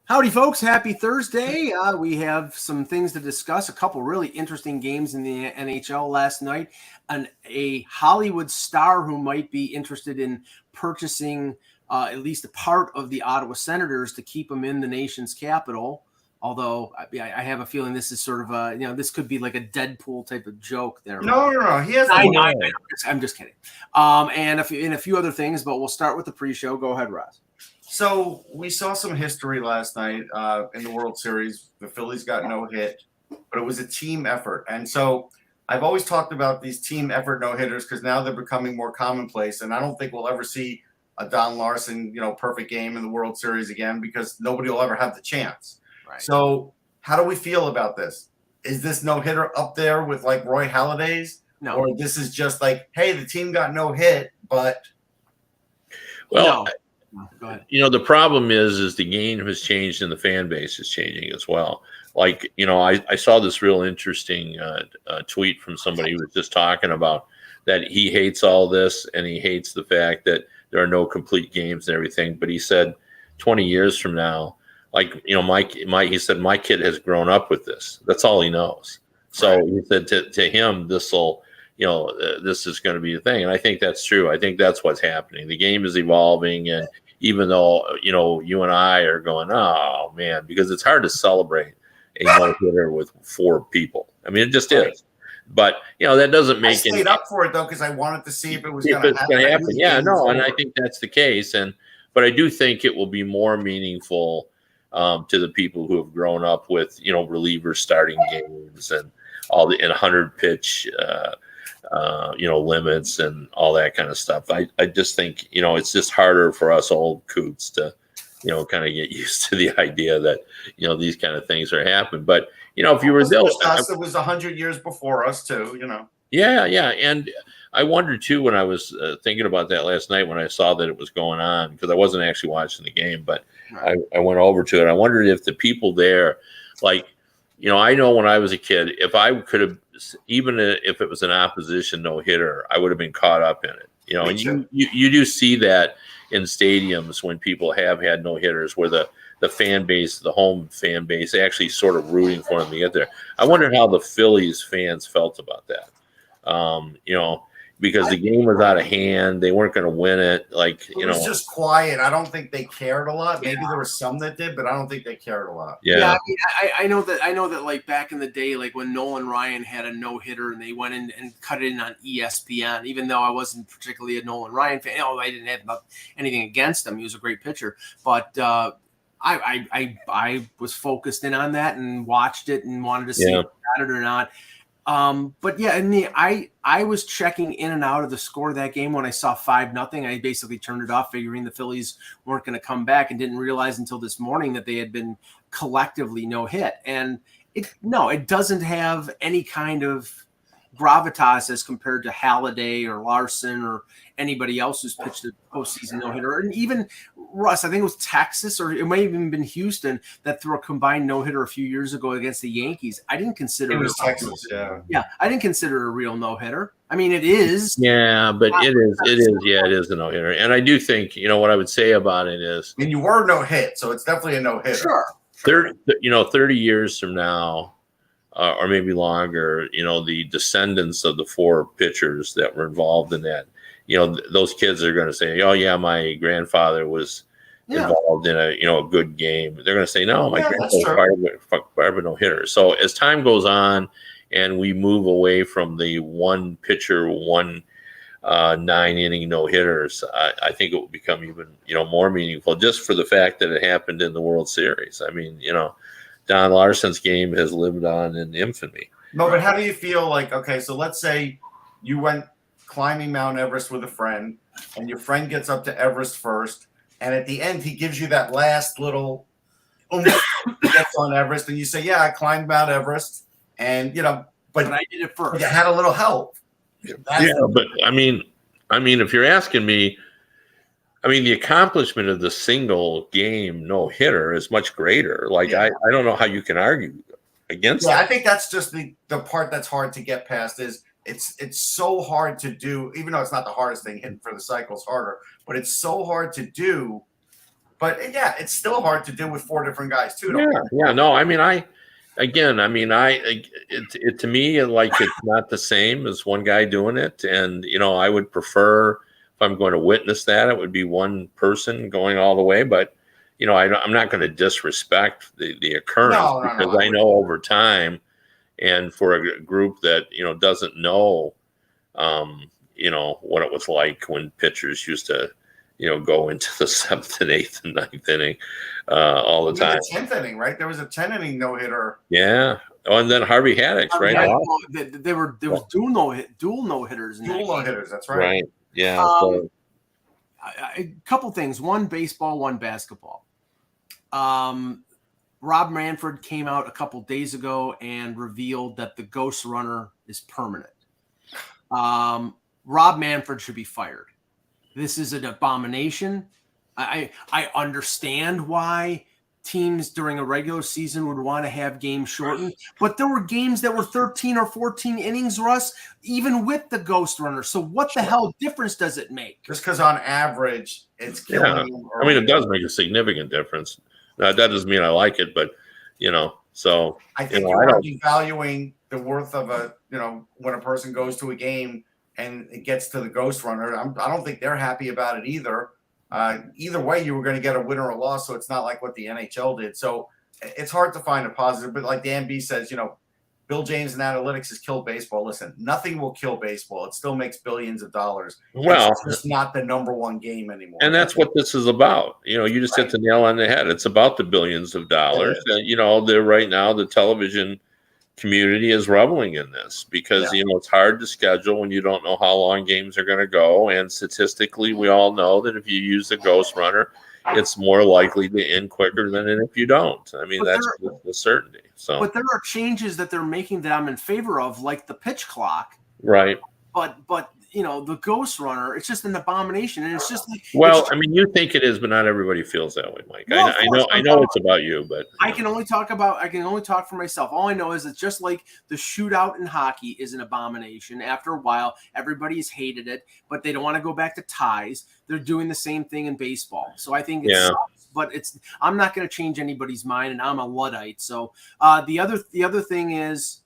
Howdy, folks. Happy Thursday. We have some things to discuss. A couple really interesting games in the NHL last night. A Hollywood star who might be interested in purchasing at least a part of the Ottawa Senators to keep them in the nation's capital. Although I have a feeling this is sort of this could be like a Deadpool type of joke there. No. He has. I'm just kidding. And a few other things, but we'll start with the pre-show. Go ahead, Ross. So we saw some history last night in the World Series. The Phillies got no hit, but it was a team effort. And so I've always talked about these team effort no-hitters because now they're becoming more commonplace. And I don't think we'll ever see a Don Larson, perfect game in the World Series again because nobody will ever have the chance. Right. So how do we feel about this? Is this no-hitter up there with like Roy Halladay's? No. Or this is just like, hey, the team got no hit, but – Well, no. Go ahead. The problem is the game has changed and the fan base is changing as well. Like, I saw this real interesting tweet from somebody who was just talking about that he hates all this and he hates the fact that there are no complete games and everything. But he said 20 years from now, he said, my kid has grown up with this. That's all he knows. So he said to him, this is going to be the thing. And I think that's true. I think that's what's happening. The game is evolving. And even though, you and I are going, oh, man, because it's hard to celebrate a no-hitter with four people. I mean, it just is. But, that doesn't make it. I stayed up for it, though, because I wanted to see if it was going to happen. Yeah, no, and I think that's the case. But I do think it will be more meaningful to the people who have grown up with, relievers starting games and all the 100-pitch limits and all that kind of stuff. I just think, it's just harder for us old coots to, kind of get used to the idea that, these kind of things are happening. But, if you were there, it was 100 years before us too, Yeah. And I wondered too, when I was thinking about that last night, when I saw that it was going on, because I wasn't actually watching the game, but I went over to it. I wondered if the people there, like, I know when I was a kid, if I could have, even if it was an opposition no-hitter, I would have been caught up in it. And you do see that in stadiums when people have had no-hitters where the fan base, the home fan base, actually sort of rooting for them to get there. I wondered how the Phillies fans felt about that. Because the game was out of hand. They weren't going to win it. Like, it was just quiet. I don't think they cared a lot. Maybe there were some that did, but I don't think they cared a lot. Yeah. I know that like back in the day, like when Nolan Ryan had a no-hitter and they went in and cut it in on ESPN, even though I wasn't particularly a Nolan Ryan fan. I didn't have anything against him. He was a great pitcher. But I was focused in on that and watched it and wanted to see if he got it or not. But yeah, I was checking in and out of the score of that game when I saw 5-0. I basically turned it off, figuring the Phillies weren't going to come back, and didn't realize until this morning that they had been collectively no hit. And it doesn't have any kind of gravitas as compared to Halladay or Larson or anybody else who's pitched a postseason no-hitter. And even Russ, I think it was Texas, or it might have even been Houston, that threw a combined no-hitter a few years ago against the Yankees. I didn't consider it was Texas, yeah. I didn't consider it a real no-hitter. I mean, it is. Yeah, but it is. Yeah, it is a no-hitter. And I do think, what I would say about it is, I mean, you were no-hit, so it's definitely a no-hitter. Sure. 30 years from now, or maybe longer, the descendants of the four pitchers that were involved in that, those kids are going to say, oh yeah, my grandfather was involved in a good game. They're going to say, no, my grandfather was part of a no-hitter. So as time goes on and we move away from the one pitcher, 9-inning no-hitters, I think it will become even, more meaningful just for the fact that it happened in the World Series. I mean, Don Larson's game has lived on in infamy. No, but how do you feel like, okay, so let's say you went climbing Mount Everest with a friend, and your friend gets up to Everest first, and at the end he gives you that last little gets on Everest, and you say, yeah, I climbed Mount Everest, and, but I did it first. You had a little help. But I mean, if you're asking me, the accomplishment of the single game no-hitter is much greater. Like, I don't know how you can argue against that. I think that's just the part that's hard to get past is it's so hard to do, even though it's not the hardest thing, hitting for the cycle is harder, but it's so hard to do But yeah, it's still hard to do with 4 different guys too. Yeah. No, I mean, it to me, like, it's not the same as one guy doing it. And, I would prefer, if I'm going to witness that, it would be one person going all the way. But, I'm not going to disrespect the occurrence, because I know over time, and for a group that, doesn't know, what it was like when pitchers used to, go into the 7th and 8th and 9th inning all the time. The 10th inning, right? There was a 10-inning no-hitter. Yeah. Oh, and then Harvey Haddix, right? Yeah, there was dual no-hitters. Dual no-hitters, that's right. Right. Yeah. A couple things. One baseball, one basketball. Rob Manfred came out a couple days ago and revealed that the ghost runner is permanent. Rob Manfred should be fired. This is an abomination. I understand why teams during a regular season would want to have games shortened, but there were games that were 13 or 14 innings, Russ, even with the ghost runner. So what the hell difference does it make? Just because on average it's killing them. I mean, it does make a significant difference. Now, that doesn't mean I like it, but so I think you're devaluing the worth of when a person goes to a game and it gets to the ghost runner. I don't think they're happy about it either. Either way, you were going to get a win or a loss, so it's not like what the NHL did. So it's hard to find a positive. But like Dan B says, Bill James and analytics has killed baseball. Listen, nothing will kill baseball. It still makes billions of dollars. Well, it's just not the number one game anymore. And that's what this is about. You just hit the nail on the head. It's about the billions of dollars. They're right now, the television community is reveling in this because, it's hard to schedule when you don't know how long games are going to go. And statistically, we all know that if you use the ghost runner, it's more likely to end quicker than if you don't. I mean, that's the certainty. So, but there are changes that they're making that I'm in favor of, like the pitch clock. Right. But the ghost runner, it's just an abomination, and it's just like. Well, I mean, you think it is, but not everybody feels that way, Mike. Well, I know it's about you, but I can only talk for myself. All I know is it's just like the shootout in hockey is an abomination. After a while, everybody's hated it, but they don't want to go back to ties. They're doing the same thing in baseball. So I think it's but I'm not going to change anybody's mind, and I'm a Luddite. So the other thing is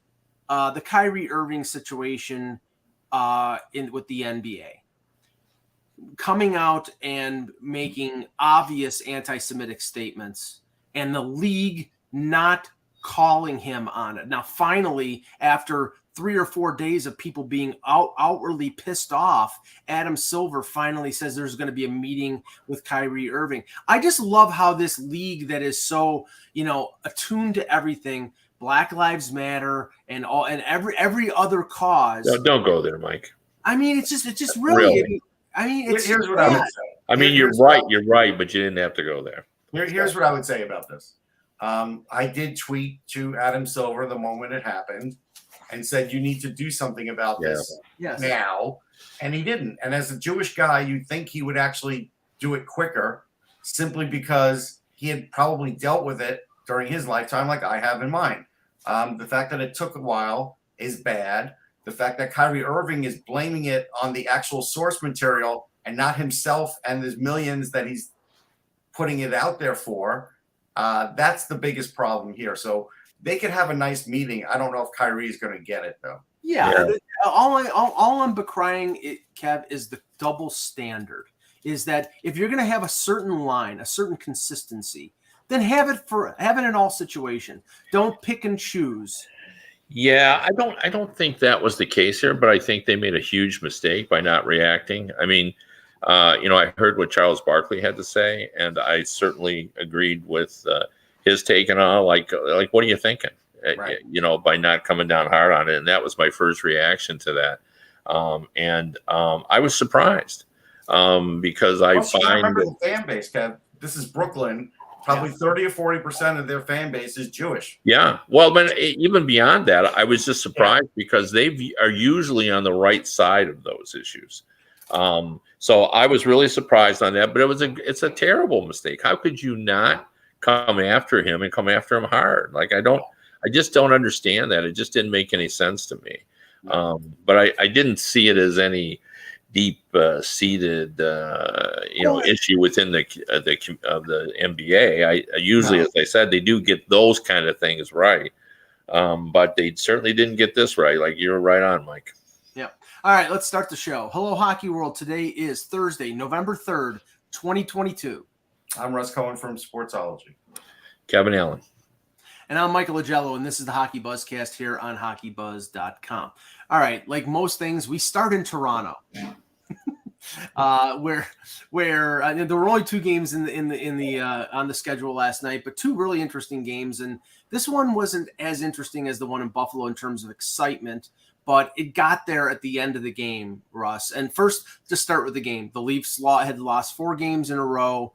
the Kyrie Irving situation with the NBA. Coming out and making obvious anti-Semitic statements and the league not calling him on it. Now, finally, after 3 or 4 days of people being outwardly pissed off, Adam Silver finally says there's going to be a meeting with Kyrie Irving. I just love how this league that is so, attuned to everything, Black Lives Matter and every other cause. No, don't go there, Mike. I mean, it's just really. I mean, here's what I would say. I mean, you're right, but you didn't have to go there. Here's what I would say about this. I did tweet to Adam Silver the moment it happened and said, you need to do something about this now. And he didn't. And as a Jewish guy, you'd think he would actually do it quicker simply because he had probably dealt with it during his lifetime like I have in mine. The fact that it took a while is bad. The fact that Kyrie Irving is blaming it on the actual source material and not himself and his millions that he's putting it out there for, that's the biggest problem here. So they could have a nice meeting. I don't know if Kyrie is going to get it, though. Yeah. All I'm decrying, Kev, is the double standard. Is that if you're going to have a certain line, a certain consistency, then have it in all situations. Don't pick and choose. Yeah, I don't think that was the case here, but I think they made a huge mistake by not reacting. I mean, I heard what Charles Barkley had to say, and I certainly agreed with his take on all. Like, what are you thinking? Right. By not coming down hard on it, and that was my first reaction to that. I was surprised because I remember the fan base, Kev. This is Brooklyn. Probably 30 or 40% of their fan base is Jewish. Yeah. Well, but even beyond that, I was just surprised because they are usually on the right side of those issues. So I was really surprised on that, but it's a terrible mistake. How could you not come after him and come after him hard? Like, I just don't understand that. It just didn't make any sense to me. But I didn't see it as any deep seated issue within the NBA. I usually, as I said, they do get those kind of things right, but they certainly didn't get this right. Like, you're right on, Mike. Yeah. All right, let's start the show. Hello, Hockey World. Today is Thursday, November 3rd, 2022. I'm Russ Cohen from Sportsology. Kevin Allen. And I'm Michael Agello, and this is the Hockey Buzzcast here on HockeyBuzz.com. All right, like most things, we start in Toronto, where there were only 2 games on the schedule last night, but 2 really interesting games. And this one wasn't as interesting as the one in Buffalo in terms of excitement, but it got there at the end of the game, Russ. And first, to start with the game, the Leafs had lost 4 games in a row.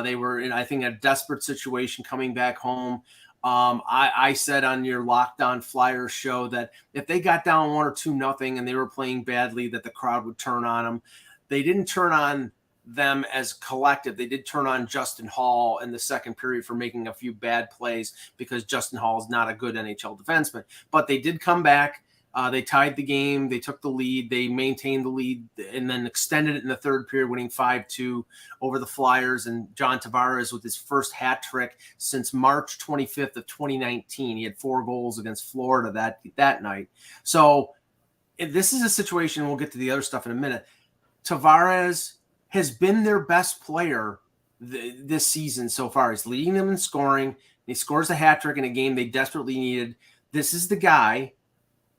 They were in, I think, a desperate situation coming back home. I said on your Locked On Flyers show that if they got down 1 or 2-0 and they were playing badly, that the crowd would turn on them. They didn't turn on them as collective. They did turn on Justin Hall in the second period for making a few bad plays, because Justin Hall is not a good NHL defenseman. But they did come back. They tied the game. They took the lead. They maintained the lead and then extended it in the third period, winning 5-2 over the Flyers. And John Tavares with his first hat trick since March 25th of 2019. He had 4 goals against Florida that night. So this is a situation, we'll get to the other stuff in a minute. Tavares has been their best player this season so far. He's leading them in scoring. He scores a hat trick in a game they desperately needed. This is the guy.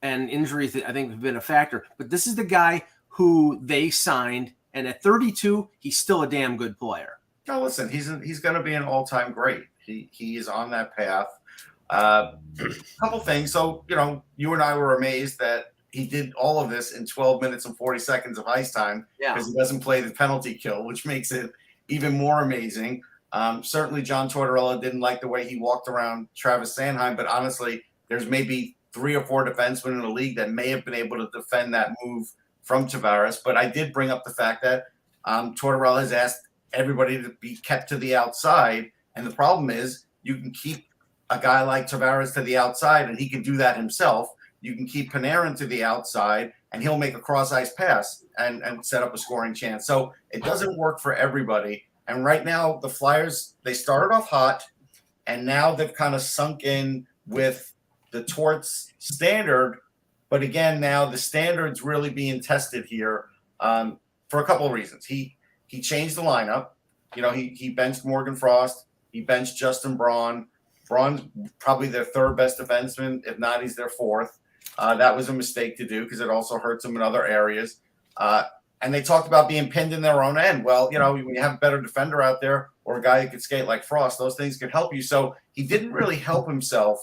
And injuries, I think, have been a factor. But this is the guy who they signed, and at 32, he's still a damn good player. No, listen, he's going to be an all-time great. He is on that path. A couple things. So, you and I were amazed that he did all of this in 12 minutes and 40 seconds of ice time, because he doesn't play the penalty kill, which makes it even more amazing. Certainly, John Tortorella didn't like the way he walked around Travis Sanheim, but honestly, there's maybe 3 or 4 defensemen in the league that may have been able to defend that move from Tavares. But I did bring up the fact that Tortorella has asked everybody to be kept to the outside. And the problem is, you can keep a guy like Tavares to the outside, and he can do that himself. You can keep Panarin to the outside, and he'll make a cross-ice pass and set up a scoring chance. So it doesn't work for everybody. And right now, the Flyers, they started off hot, and now they've kind of sunk in with the Torts standard. But again, now the standard's really being tested here for a couple of reasons. He changed the lineup. He benched Morgan Frost. He benched Justin Braun. Braun's probably their 3rd best defenseman. If not, he's their 4th. That was a mistake to do, because it also hurts them in other areas. And they talked about being pinned in their own end. Well, when you have a better defender out there, or a guy who could skate like Frost, those things could help you. So he didn't really help himself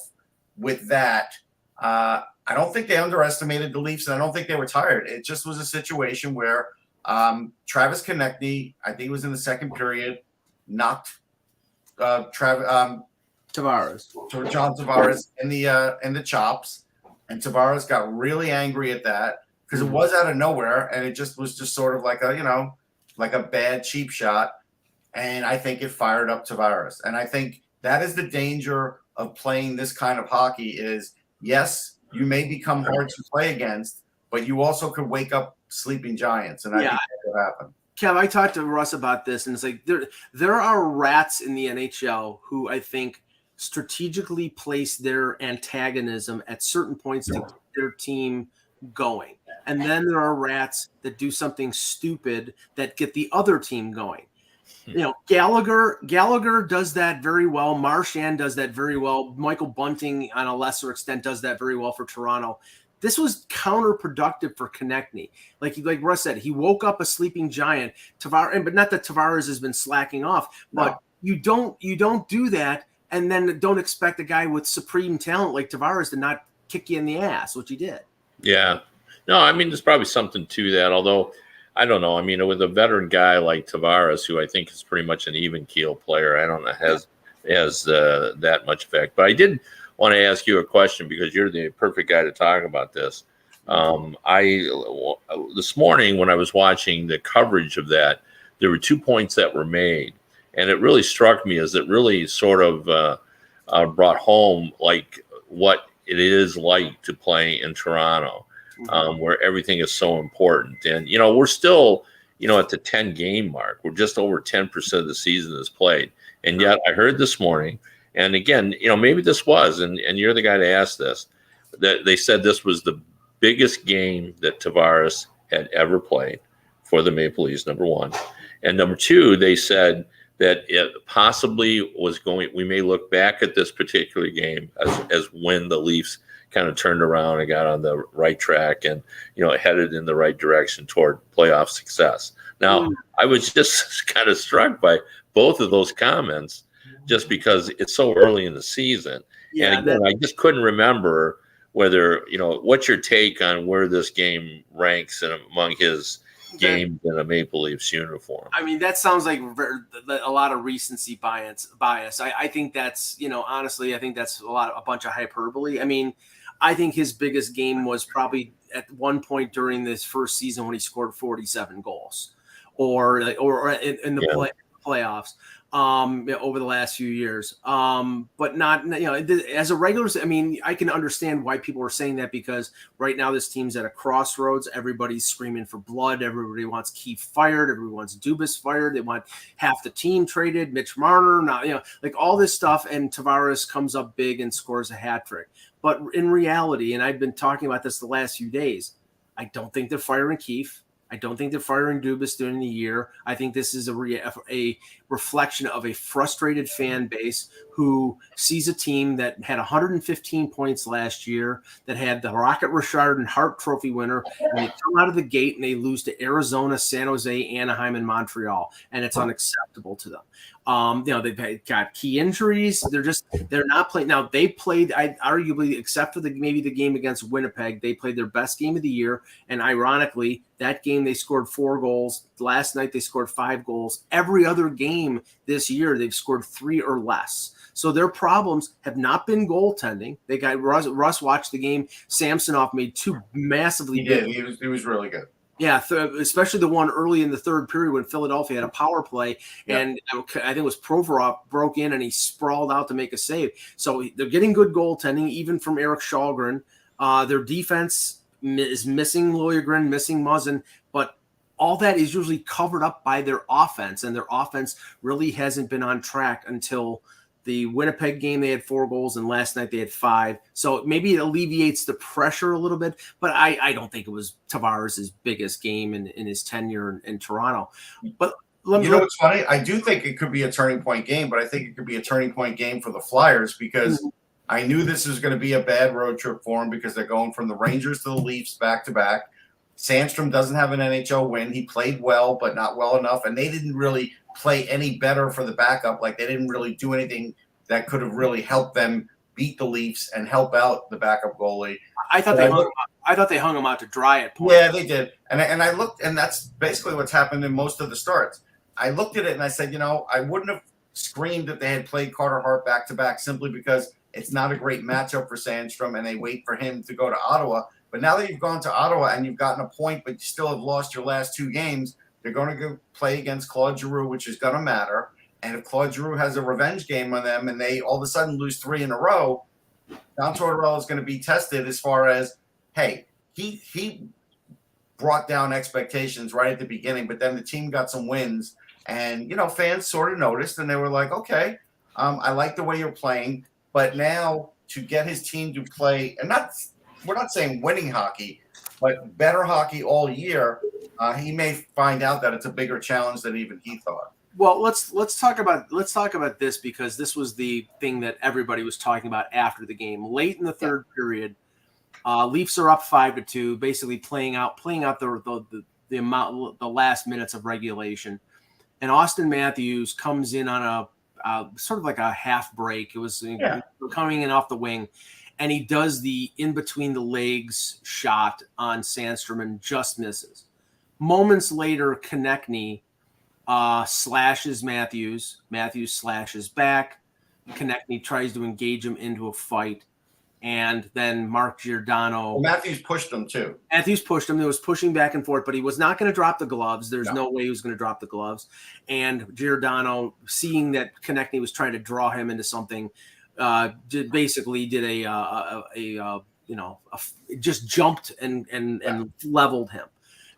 with that. I don't think they underestimated the Leafs, and I don't think they were tired. It just was a situation where Travis Konechny, I think it was in the second period, knocked John Tavares in the chops, and Tavares got really angry at that, because it was out of nowhere, and it just was just sort of like a bad cheap shot, and I think it fired up Tavares. And I think that is the danger of playing this kind of hockey is, yes, you may become hard to play against, but you also could wake up sleeping giants. And I think that will happen. Kev, I talked to Russ about this, and it's like there are rats in the NHL who I think strategically place their antagonism at certain points to keep their team going. And then there are rats that do something stupid that get the other team going. Gallagher does that very well. Marchand does that very well. Michael Bunting, on a lesser extent, does that very well for Toronto. This was counterproductive for Konechny. Like Russ said, he woke up a sleeping giant. But not that Tavares has been slacking off, but you don't do that, and then don't expect a guy with supreme talent like Tavares to not kick you in the ass, which he did. Yeah. No, I mean, there's probably something to that, although I don't know. I mean, with a veteran guy like Tavares, who I think is pretty much an even keel player, I don't know, has that much effect. But I did want to ask you a question, because you're the perfect guy to talk about this. This morning when I was watching the coverage of that, there were 2 points that were made, and it really struck me as it really sort of brought home like what it is like to play in Toronto. where everything is so important. And, we're still, at the 10 game mark. We're just over 10% of the season is played. And yet I heard this morning, and again, maybe this was, and you're the guy to ask this, that they said this was the biggest game that Tavares had ever played for the Maple Leafs, number one. And number two, they said that it possibly we may look back at this particular game as when the Leafs kind of turned around and got on the right track and, headed in the right direction toward playoff success. Now, I was just kind of struck by both of those comments just because it's so early in the season. Yeah, and again, I just couldn't remember whether, what's your take on where this game ranks among his games in a Maple Leafs uniform? I mean, that sounds like a lot of recency bias. I think that's, honestly, I think that's a bunch of hyperbole. I mean, I think his biggest game was probably at one point during this first season when he scored 47 goals, or in the playoffs. Over the last few years, but not, as a regular. I mean, I can understand why people are saying that, because right now this team's at a crossroads. Everybody's screaming for blood. Everybody wants Keefe fired. Everyone wants Dubas fired. They want half the team traded. Mitch Marner, now, like all this stuff. And Tavares comes up big and scores a hat trick. But in reality, and I've been talking about this the last few days, I don't think they're firing Keefe. I don't think they're firing Dubas during the year. I think this is a reflection of a frustrated fan base who sees a team that had 115 points last year, that had the Rocket Richard and Hart Trophy winner, and they come out of the gate and they lose to Arizona, San Jose, Anaheim, and Montreal, and it's unacceptable to them. They've got key injuries. They're not playing. Now, they played, arguably, except for maybe the game against Winnipeg, they played their best game of the year. And ironically, that game they scored 4 goals. Last night they scored 5 goals. Every other game this year they've scored 3 or less. So their problems have not been goaltending. They got Russ watched the game. Samsonov made 2 massively big. He was really good. Yeah, especially the one early in the third period when Philadelphia had a power play, and I think it was Provorov broke in and he sprawled out to make a save. So they're getting good goaltending, even from Eric Shalgren. Their defense is missing Liljegren, missing Muzzin, but all that is usually covered up by their offense, and their offense really hasn't been on track until the Winnipeg game. They had 4 goals, and last night they had 5. So maybe it alleviates the pressure a little bit, but I don't think it was Tavares' biggest game in his tenure in Toronto. But what's funny? I do think it could be a turning point game, but I think it could be a turning point game for the Flyers, because I knew this was going to be a bad road trip for them, because they're going from the Rangers to the Leafs back to back. Sandstrom doesn't have an NHL win. He played well, but not well enough, and they didn't really play any better for the backup. Like, they didn't really do anything that could have really helped them beat the Leafs and help out the backup goalie. I thought they hung him out to dry at points. Yeah, they did. And I looked, and that's basically what's happened in most of the starts. I looked at it and I said, I wouldn't have screamed if they had played Carter Hart back to back, simply because it's not a great matchup for Sandstrom, and they wait for him to go to Ottawa. But now that you've gone to Ottawa and you've gotten a point, but you still have lost your last 2 games, they're going to go play against Claude Giroux, which is going to matter. And if Claude Giroux has a revenge game on them and they all of a sudden lose 3 in a row, John Tortorella is going to be tested as far as, hey, he brought down expectations right at the beginning, but then the team got some wins. And, fans sort of noticed, and they were like, okay, I like the way you're playing. But now to get his team to play, and we're not saying winning hockey, but better hockey all year, he may find out that it's a bigger challenge than even he thought. Well, let's talk about this, because this was the thing that everybody was talking about after the game. Late in the third period, Leafs are up 5-2, basically playing out the last minutes of regulation, and Austin Matthews comes in on a sort of like a half break. It was coming in off the wing, and he does the in between the legs shot on Sandstrom and just misses. Moments later, Konechny slashes Matthews. Matthews slashes back. Konechny tries to engage him into a fight. And then Mark Giordano. Well, Matthews pushed him too. Matthews pushed him. There was pushing back and forth, but he was not going to drop the gloves. There's no way he was going to drop the gloves. And Giordano, seeing that Konechny was trying to draw him into something, basically did a just jumped and leveled him.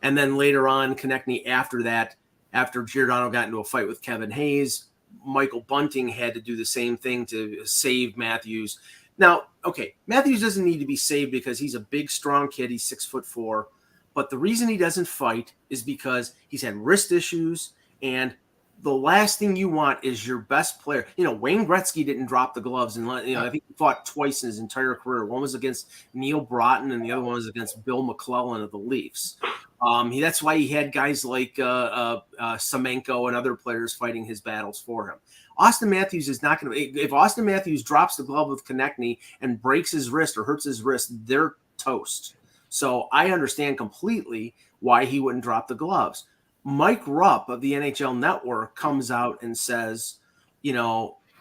And then later on, Konechny after that, after Giordano got into a fight with Kevin Hayes, Michael Bunting had to do the same thing to save Matthews. Now, okay, Matthews doesn't need to be saved because he's a big, strong kid. He's 6'4". But the reason he doesn't fight is because he's had wrist issues, and the last thing you want is your best player. Wayne Gretzky didn't drop the gloves, and I think he fought twice in his entire career. One was against Neil Broughton, and the other one was against Bill McClellan of the Leafs. That's why he had guys like Semenko and other players fighting his battles for him. Austin Matthews is not going to. If Austin Matthews drops the glove with Konechny and breaks his wrist or hurts his wrist, they're toast. So I understand completely why he wouldn't drop the gloves. Mike Rupp of the NHL Network comes out and says,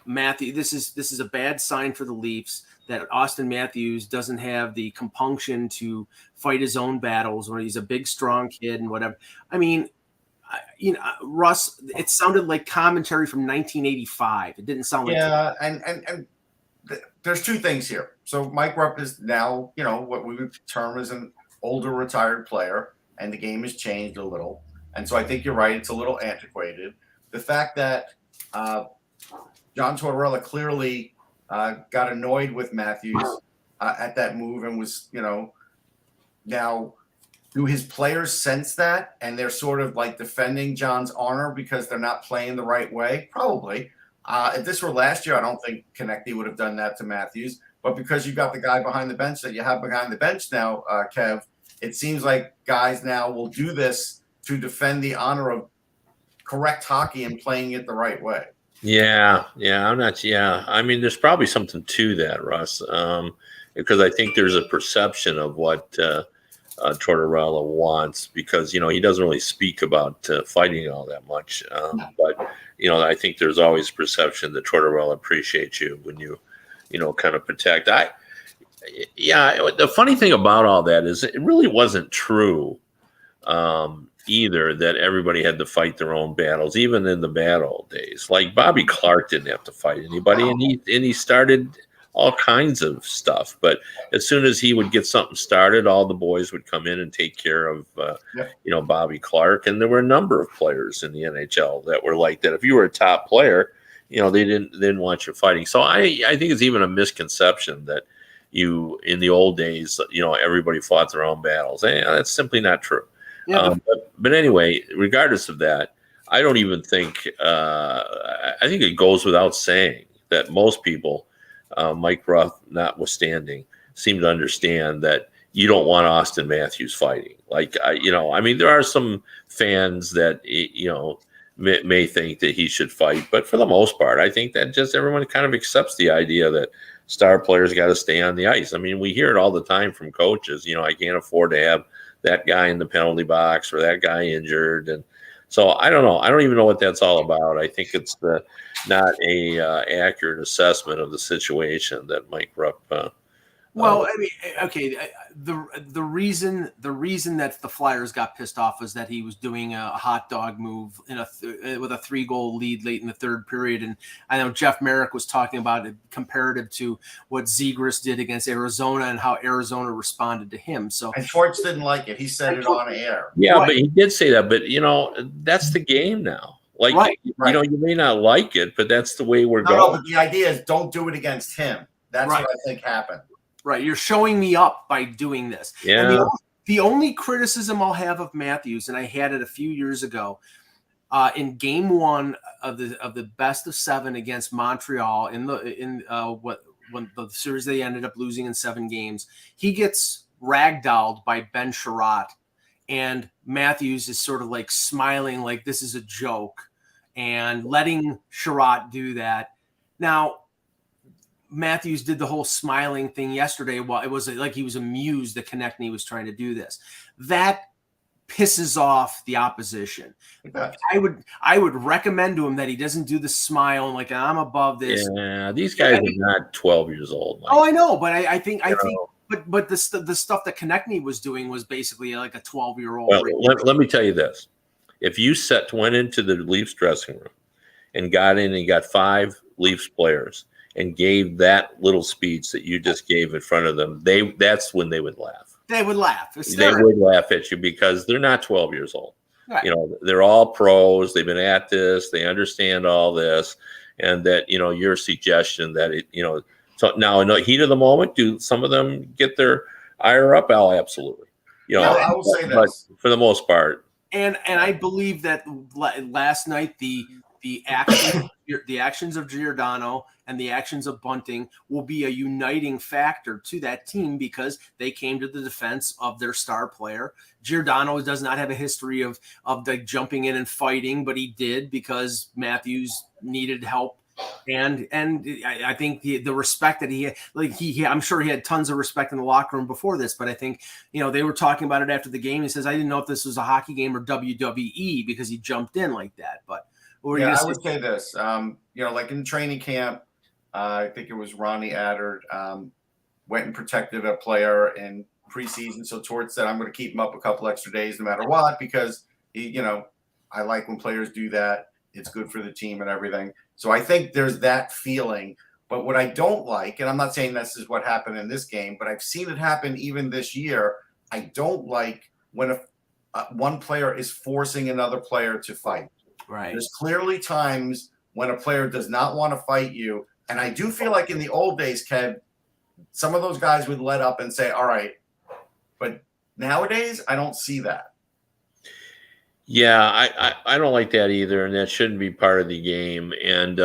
Matthew, this is a bad sign for the Leafs that Austin Matthews doesn't have the compunction to fight his own battles when he's a big, strong kid and whatever. I mean, Russ, it sounded like commentary from 1985. It didn't sound like and there's two things here. So Mike Rupp is now, what we would term as an older retired player, and the game has changed a little. And so I think you're right. It's a little antiquated. The fact that John Tortorella clearly got annoyed with Matthews at that move and was, now do his players sense that and they're sort of like defending John's honor because they're not playing the right way? Probably. If this were last year, I don't think Konechny would have done that to Matthews. But because you got the guy behind the bench that you have behind the bench now, Kev, it seems like guys now will do this to defend the honor of correct hockey and playing it the right way. Yeah. I mean, there's probably something to that, Russ, because I think there's a perception of what Tortorella wants because, he doesn't really speak about fighting all that much. But, I think there's always perception that Tortorella appreciates you when you, kind of protect. The funny thing about all that is it really wasn't true either that everybody had to fight their own battles, even in the bad old days. Like Bobby Clark didn't have to fight anybody, and he started all kinds of stuff. But as soon as he would get something started, all the boys would come in and take care of, Bobby Clark. And there were a number of players in the NHL that were like that. If you were a top player, they didn't want you fighting. So I think it's even a misconception that in the old days, everybody fought their own battles. And that's simply not true. Yeah. But anyway, regardless of that, I don't even think I think it goes without saying that most people, Mike Ruff notwithstanding, seem to understand that you don't want Austin Matthews fighting. Like, there are some fans that, may think that he should fight. But for the most part, I think that just everyone kind of accepts the idea that star players got to stay on the ice. I mean, we hear it all the time from coaches. I can't afford to have that guy in the penalty box or that guy injured. And so I don't know. I don't even know what that's all about. I think it's not a accurate assessment of the situation that Mike Rupp. Well, I mean, okay. The reason that the Flyers got pissed off was that he was doing a hot dog move with a 3-goal lead late in the third period, and I know Jeff Merrick was talking about it comparative to what Zegras did against Arizona and how Arizona responded to him. So and Schwartz didn't like it. He said it on air. Yeah, right. But he did say that. But that's the game now. Like right. You may not like it, but that's the way we're going. No, but the idea is don't do it against him. That's what I think happened. Right, you're showing me up by doing this. Yeah. And the only criticism I'll have of Matthews, and I had it a few years ago, in Game 1 of the best of 7 against Montreal when the series they ended up losing in 7 games, he gets ragdolled by Ben Sherratt, and Matthews is sort of like smiling like this is a joke and letting Sherratt do that. Now, Matthews did the whole smiling thing yesterday. Well, it was like he was amused that Konechny was trying to do this. That pisses off the opposition. I would recommend to him that he doesn't do the smile and like I'm above this. Yeah, these guys are not 12 years old. Mike. Oh, I know, but I think, but the stuff that Konechny was doing was basically like a 12-year-old. Well, let me tell you this: if you went into the Leafs dressing room and got in and got 5 Leafs players, and gave that little speech that you just gave in front of them, that's when they would laugh. They would laugh. They would laugh at you because they're not 12 years old. Right. You know, they're all pros. They've been at this. They understand all this. And that, you know, your suggestion that it, you know, so now in the heat of the moment, do some of them get their ire up? Oh, absolutely. You know, I will say this. But for the most part. And I believe that last night the actions of Giordano and the actions of Bunting will be a uniting factor to that team because they came to the defense of their star player. Giordano does not have a history of the jumping in and fighting, but he did because Matthews needed help. And I think the respect that he had, I'm sure he had tons of respect in the locker room before this, but I think, you know, they were talking about it after the game. He says, I didn't know if this was a hockey game or WWE because he jumped in like that. But I would say this, you know, like in training camp, I think it was Ronnie Adder went and protected a player in preseason. So Torts said, I'm going to keep him up a couple extra days no matter what, because, you know, I like when players do that. It's good for the team and everything. So I think there's that feeling. But what I don't like, and I'm not saying this is what happened in this game, but I've seen it happen even this year. I don't like when one player is forcing another player to fight. Right. There's clearly times when a player does not want to fight you. And I do feel like in the old days, Kev, some of those guys would let up and say, all right. But nowadays, I don't see that. Yeah, I don't like that either, and that shouldn't be part of the game. And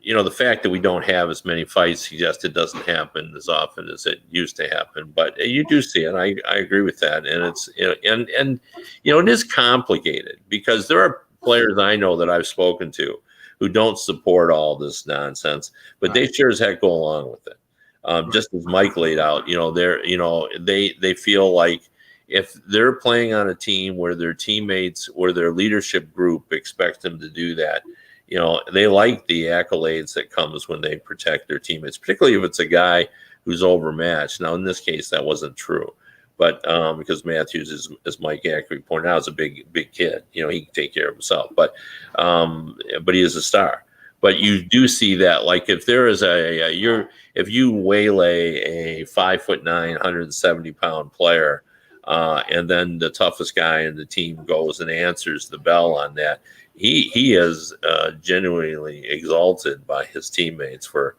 you know, the fact that we don't have as many fights suggests it doesn't happen as often as it used to happen. But you do see it. I agree with that, and it's, you know, and you know, it is complicated because there are players I know that I've spoken to who don't support all this nonsense, but they sure as heck go along with it. Just as Mike laid out, you know, they feel like if they're playing on a team where their teammates or their leadership group expects them to do that, you know, they like the accolades that comes when they protect their teammates, particularly if it's a guy who's overmatched. Now, in this case, that wasn't true, but because Matthews is, as Mike accurately pointed out, is a big kid. You know, he can take care of himself, but he is a star. But you do see that, like if there is if you waylay a 5'9", 170-pound player, and then the toughest guy in the team goes and answers the bell on that, he is genuinely exalted by his teammates for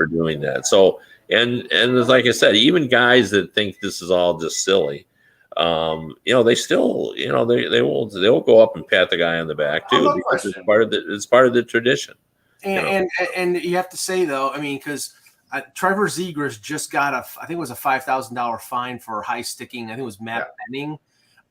doing that. So and like I said, even guys that think this is all just silly, you know, they still, you know, they'll go up and pat the guy on the back too, because it's part of the tradition. And you have to say though, I mean, because Trevor Zegras just got I think it was a $5,000 fine for high sticking. I think it was Matt Benning.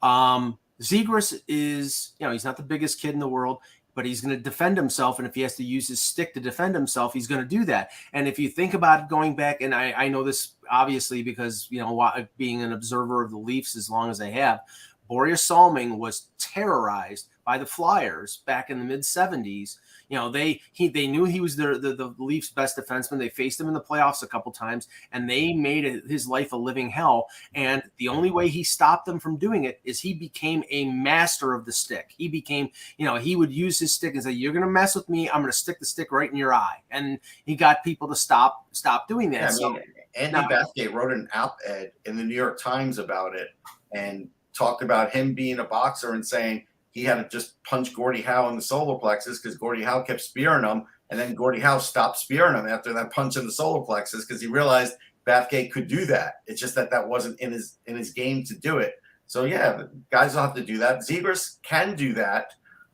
Zegras is, you know, he's not the biggest kid in the world, but he's going to defend himself. And if he has to use his stick to defend himself, he's going to do that. And if you think about going back, and I know this obviously because, you know, being an observer of the Leafs as long as I have, Boreas Salming was terrorized by the Flyers back in the mid-'70s. You know, they knew he was the Leafs' best defenseman. They faced him in the playoffs a couple times, and they made his life a living hell. And the only way he stopped them from doing it is he became a master of the stick. He became, you know, he would use his stick and say, "You're going to mess with me. I'm going to stick the stick right in your eye." And he got people to stop doing that. Yeah, I mean, Andy Bathgate wrote an op-ed in the New York Times about it and talked about him being a boxer and saying he had to just punch Gordie Howe in the solar plexus because Gordie Howe kept spearing him, and then Gordie Howe stopped spearing him after that punch in the solar plexus because he realized Bathgate could do that. It's just that wasn't in his game to do it. So yeah, guys will have to do that. Zegras can do that.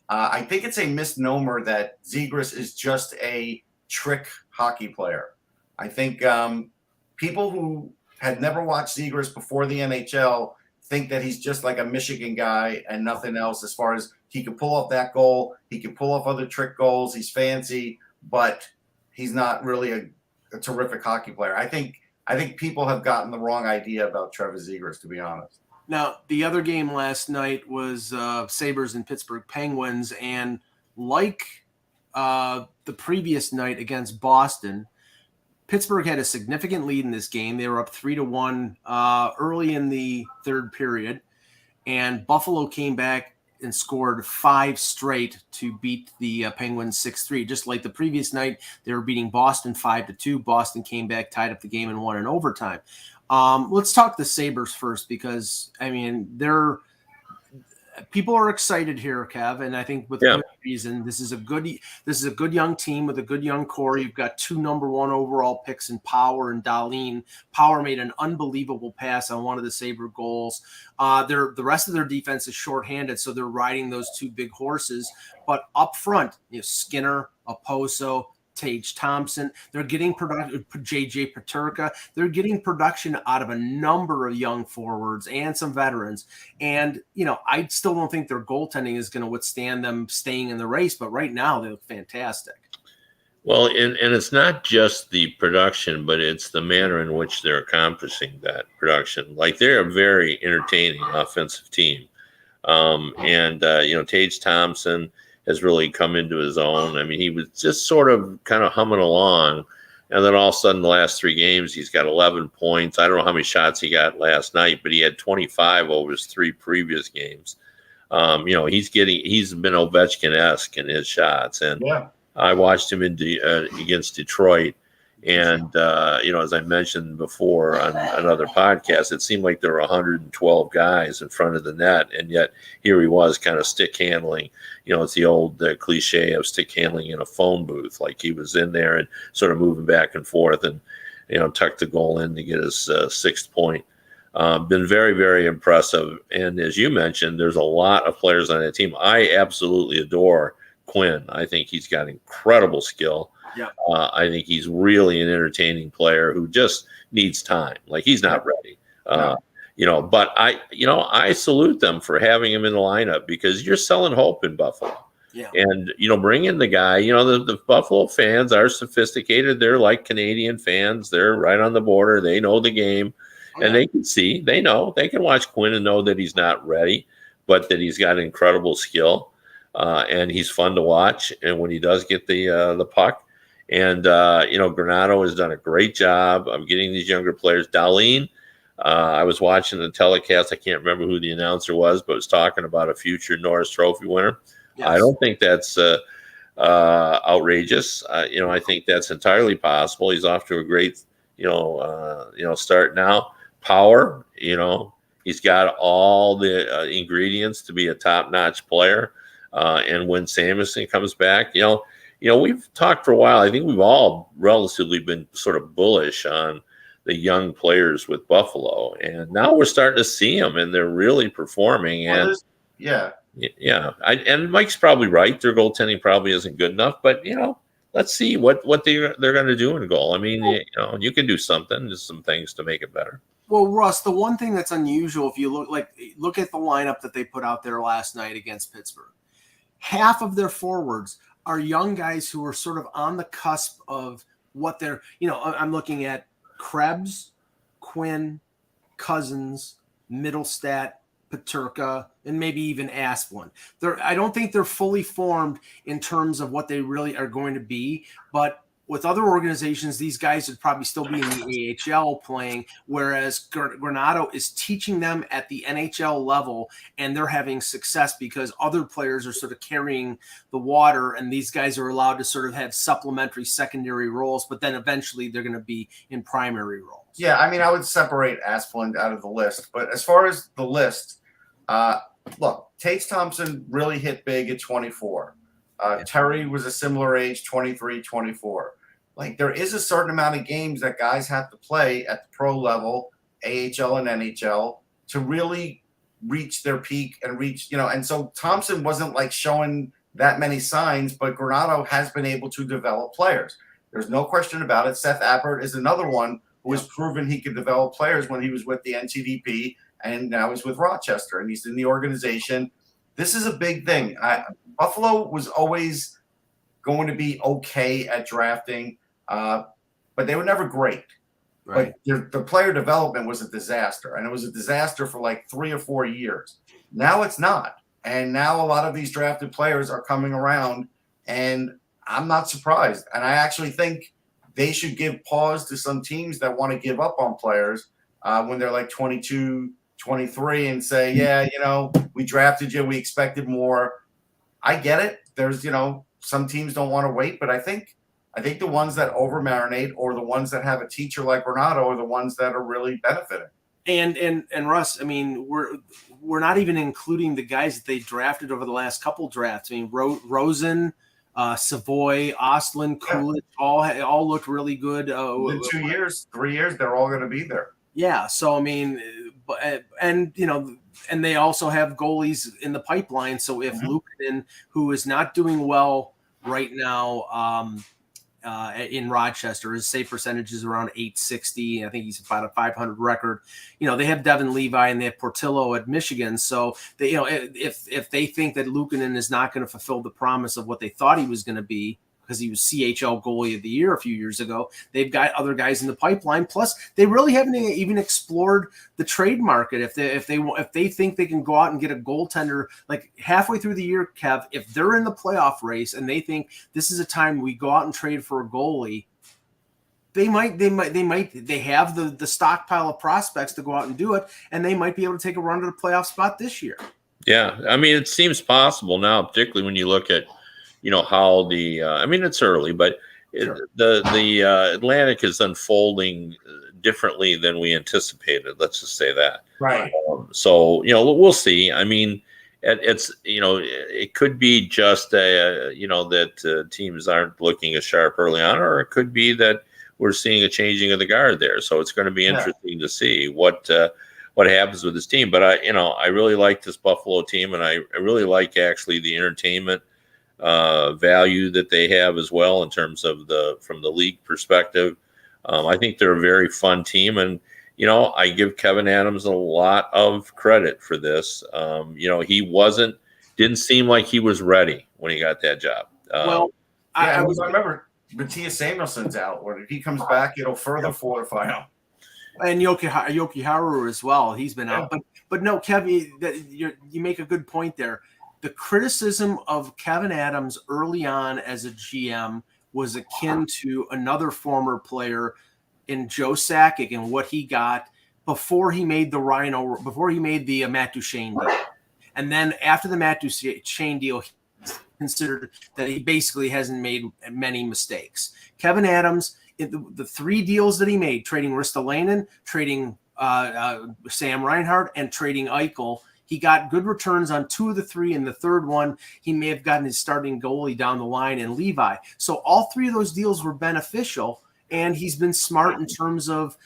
I think it's a misnomer that Zegras is just a trick hockey player. I think people who had never watched Zegras before the NHL think that he's just like a Michigan guy and nothing else, as far as he can pull off that goal. He can pull off other trick goals. He's fancy, but he's not really a terrific hockey player. I think people have gotten the wrong idea about Trevor Zegras, to be honest. Now, the other game last night was Sabres and Pittsburgh Penguins, and like the previous night against Boston, Pittsburgh had a significant lead in this game. They were up 3-1 early in the third period, and Buffalo came back and scored 5 straight to beat the Penguins 6-3. Just like the previous night, they were beating Boston 5-2. Boston came back, tied up the game, and won in overtime. Let's talk the Sabres first, because I mean people are excited here, Kev, and I think with good reason. This is a good young team with a good young core. You've got 2 number 1 overall picks in Power and Dahlin. Power made an unbelievable pass on one of the Sabre goals. The rest of their defense is shorthanded, so they're riding those 2 big horses. But up front, Skinner, Oposo, Tage Thompson. They're getting production. JJ Peterka. They're getting production out of a number of young forwards and some veterans. And I still don't think their goaltending is going to withstand them staying in the race. But right now, they look fantastic. Well, and it's not just the production, but it's the manner in which they're accomplishing that production. Like, they're a very entertaining offensive team. Tage Thompson has really come into his own. I mean, he was just sort of kind of humming along, and then all of a sudden, the last 3 games, he's got 11 points. I don't know how many shots he got last night, but he had 25 over his 3 previous games. He's been Ovechkin-esque in his shots, and I watched him against Detroit. And, as I mentioned before on another podcast, it seemed like there were 112 guys in front of the net. And yet here he was kind of stick handling. It's the old cliche of stick handling in a phone booth. Like, he was in there and sort of moving back and forth and, tucked the goal in to get his 6th point. Been very, very impressive. And as you mentioned, there's a lot of players on that team. I absolutely adore Quinn. I think he's got incredible skill. Yeah. I think he's really an entertaining player who just needs time. Like, he's not ready. But I salute them for having him in the lineup, because you're selling hope in Buffalo. Yeah. And, bring in the guy, the Buffalo fans are sophisticated. They're like Canadian fans. They're right on the border. They know the game, and they can watch Quinn and know that he's not ready, but that he's got incredible skill. And he's fun to watch. And when he does get the puck, and, Granato has done a great job of getting these younger players. Dahlin, I was watching the telecast. I can't remember who the announcer was, but was talking about a future Norris Trophy winner. Yes. I don't think that's outrageous. I think that's entirely possible. He's off to a great, start now. Power, he's got all the ingredients to be a top-notch player. And when Samuelson comes back, we've talked for a while. I think we've all relatively been sort of bullish on the young players with Buffalo, and now we're starting to see them, and they're really performing. And and Mike's probably right. Their goaltending probably isn't good enough, but let's see what they're going to do in goal. I mean, you can do something, just some things to make it better. Well, Russ, the one thing that's unusual, if you look at the lineup that they put out there last night against Pittsburgh, half of their forwards are young guys who are sort of on the cusp of what they're, I'm looking at Krebs, Quinn, Cousins, Middlestat, Peterka, and maybe even Asplund. I don't think they're fully formed in terms of what they really are going to be, but with other organizations, these guys would probably still be in the AHL playing, whereas Granato is teaching them at the NHL level, and they're having success because other players are sort of carrying the water, and these guys are allowed to sort of have supplementary secondary roles, but then eventually they're going to be in primary roles. Yeah, I mean, I would separate Asplund out of the list, but as far as the list, look, Tage Thompson really hit big at 24. Terry was a similar age, 23, 24. Like, there is a certain amount of games that guys have to play at the pro level, AHL and NHL, to really reach their peak and reach, and so Thompson wasn't like showing that many signs, but Granato has been able to develop players. There's no question about it. Seth Appert is another one who has proven he could develop players when he was with the NTDP, and now he's with Rochester, and he's in the organization. This is a big thing. Buffalo was always going to be okay at drafting, but they were never great. Right. But the player development was a disaster, and it was a disaster for like 3 or 4 years. Now it's not. And now a lot of these drafted players are coming around, and I'm not surprised. And I actually think they should give pause to some teams that want to give up on players when they're like 22, 23 and say, yeah, we drafted you, we expected more. I get it. There's, some teams don't want to wait, but I think the ones that over marinate or the ones that have a teacher like Renato are the ones that are really benefiting. And Russ, I mean, we're not even including the guys that they drafted over the last couple drafts. I mean, Rosen, Savoy, Ostlund, Kulich, all looked really good. In 2 years, 3 years, they're all going to be there. Yeah. So I mean, and they also have goalies in the pipeline. So if Luukkonen, who is not doing well right now, in Rochester, his save percentage is around .860. I think he's about a .500 record. They have Devin Levi and they have Portillo at Michigan. So they, if they think that Luukkonen is not going to fulfill the promise of what they thought he was going to be, because he was CHL goalie of the year a few years ago, they've got other guys in the pipeline. Plus, they really haven't even explored the trade market. If they think they can go out and get a goaltender like halfway through the year, Kev, if they're in the playoff race and they think this is a time we go out and trade for a goalie, they have the stockpile of prospects to go out and do it, and they might be able to take a run to the playoff spot this year. Yeah, I mean, it seems possible now, particularly when you look at how it's early, but the Atlantic is unfolding differently than we anticipated. Let's just say that. Right. So, we'll see. I mean, it could be just that teams aren't looking as sharp early on, or it could be that we're seeing a changing of the guard there. So it's going to be interesting to see what happens with this team. But I really like this Buffalo team, and I really like actually the entertainment value that they have as well in terms of from the league perspective. I think they're a very fun team, and I give Kevin Adams a lot of credit for this. He didn't seem like he was ready when he got that job. I remember Matthias Samuelson's out. When he comes back, it'll further fortify him. And Yoki Haru as well. He's been out, but no, Kevin, you make a good point there. The criticism of Kevin Adams early on as a GM was akin to another former player in Joe Sakic and what he got before he made the Matt Duchene deal. And then after the Matt Duchene deal, he considered that he basically hasn't made many mistakes. Kevin Adams, the three deals that he made, trading Ristolainen, trading Sam Reinhart, and trading Eichel, he got good returns on two of the three. And the third one, he may have gotten his starting goalie down the line in Levi. So all three of those deals were beneficial. And he's been smart in terms of,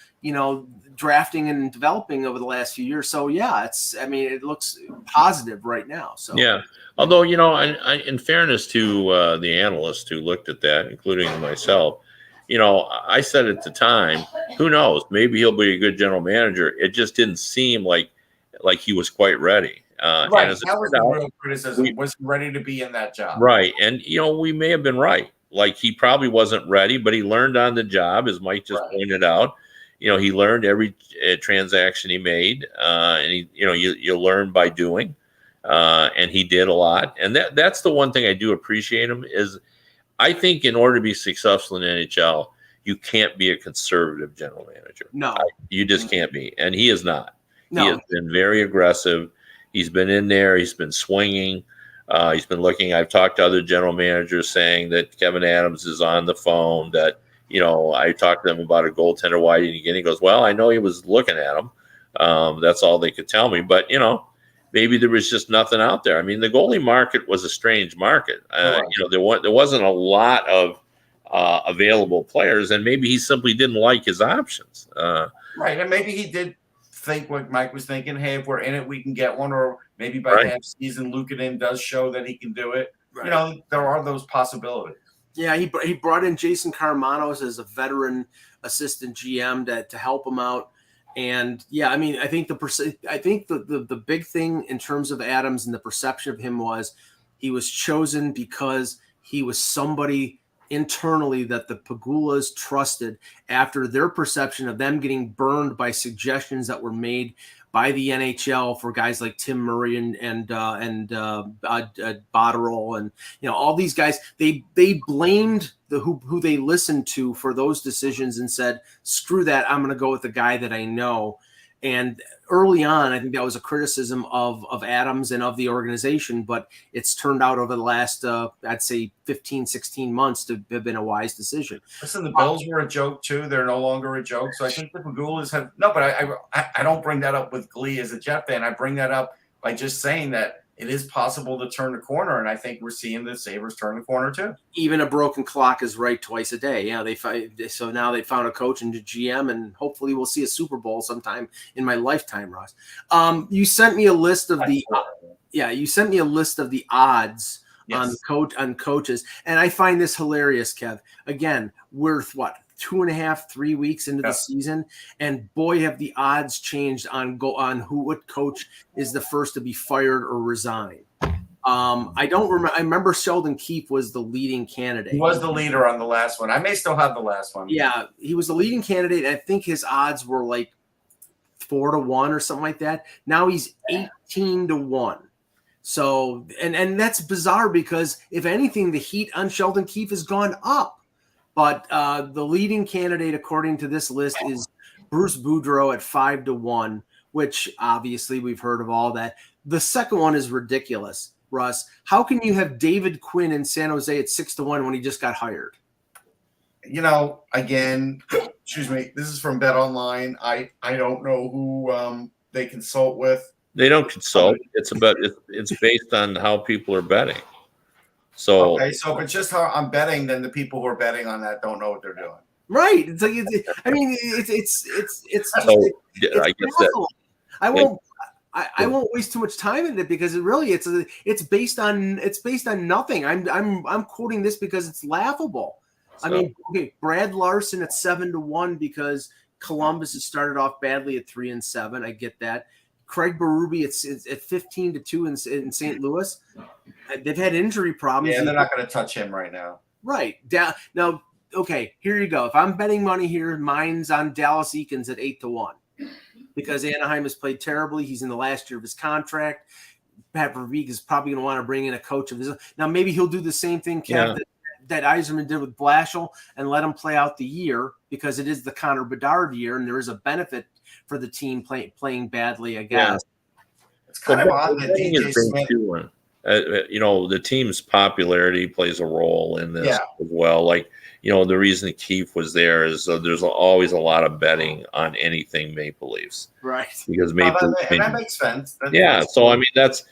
drafting and developing over the last few years. So, yeah, it looks positive right now. So, yeah. Although, in fairness to the analysts who looked at that, including myself, I said at the time, who knows, maybe he'll be a good general manager. It just didn't seem like he was quite ready. Right. That was the real criticism. He wasn't ready to be in that job. Right. And, we may have been right. Like, he probably wasn't ready, but he learned on the job, as Mike just pointed out. He learned every transaction he made, and you learn by doing, and he did a lot. And that's the one thing I do appreciate him is I think in order to be successful in NHL, you can't be a conservative general manager. No. You just can't be. And he is not. No. He has been very aggressive. He's been in there. He's been swinging. He's been looking. I've talked to other general managers saying that Kevin Adams is on the phone, that, I talked to them about a goaltender. Why didn't he get? He goes, well, I know he was looking at him. That's all they could tell me. But, maybe there was just nothing out there. I mean, the goalie market was a strange market. There wasn't a lot of available players, and maybe he simply didn't like his options. Right. And maybe he did think what Mike was thinking, hey, if we're in it, we can get one, or maybe by the end of the season, Luukkonen does show that he can do it. Right. There are those possibilities. Yeah, he brought in Jason Carmanos as a veteran assistant GM to help him out. And yeah, I mean, I think the big thing in terms of Adams and the perception of him was he was chosen because he was somebody internally that the Pagulas trusted after their perception of them getting burned by suggestions that were made by the NHL for guys like Tim Murray and Botterill and all these guys. They blamed who they listened to for those decisions and said, screw that, I'm going to go with the guy that I know. And early on, I think that was a criticism of Adams and of the organization, but it's turned out over the last, I'd say 15, 16 months to have been a wise decision. Listen, the Bills were a joke too. They're no longer a joke. So I think the Pagulas have no, but I don't bring that up with glee as a Jet fan. I bring that up by just saying that it is possible to turn the corner, and I think we're seeing the Sabres turn the corner too. Even a broken clock is right twice a day. Yeah, so now they found a coach and a GM, and hopefully we'll see a Super Bowl sometime in my lifetime, Ross. You sent me a list of the odds on coaches, and I find this hilarious, Kev. Again, we're 2.5, 3 weeks into the season, and boy, have the odds changed on what coach is the first to be fired or resign. I don't remember. I remember Sheldon Keefe was the leading candidate. He was the leader on the last one. I may still have the last one. Yeah, he was the leading candidate. And I think his odds were like 4-1 or something like that. Now he's 18-1. So, and that's bizarre because if anything, the heat on Sheldon Keefe has gone up. But the leading candidate, according to this list, is Bruce Boudreau at 5-1, which obviously we've heard of all that. The second one is ridiculous, Russ. How can you have David Quinn in San Jose at 6-1 when he just got hired? Again, excuse me. This is from Bet Online. I don't know who they consult with. They don't consult. It's based on how people are betting. So if it's just how I'm betting, then the people who are betting on that don't know what they're doing. Right. It's like it's I won't waste too much time in it because it's based on nothing. I'm quoting this because it's laughable. So, I mean, okay, Brad Larson at 7-1 because Columbus has started off badly at 3-7. I get that. Craig Berube at 15-2 in St. Louis. They've had injury problems. Yeah, they're not going to touch him right now. Right. Now, okay, here you go. If I'm betting money here, mine's on Dallas Eakins at 8-1 because Anaheim has played terribly. He's in the last year of his contract. Pat Verbeek is probably going to want to bring in a coach of his own. Now, maybe he'll do the same thing, Kev, that Yzerman did with Blashill and let him play out the year because it is the Connor Bedard year and there is a benefit for the team playing badly, I guess. Yeah. It's kind of odd that DJ Smith. The team's popularity plays a role in this as well. Like, the reason Keefe was there is there's always a lot of betting on anything Maple Leafs. Right. Because Maple Leafs. And that makes sense. So, I mean, that's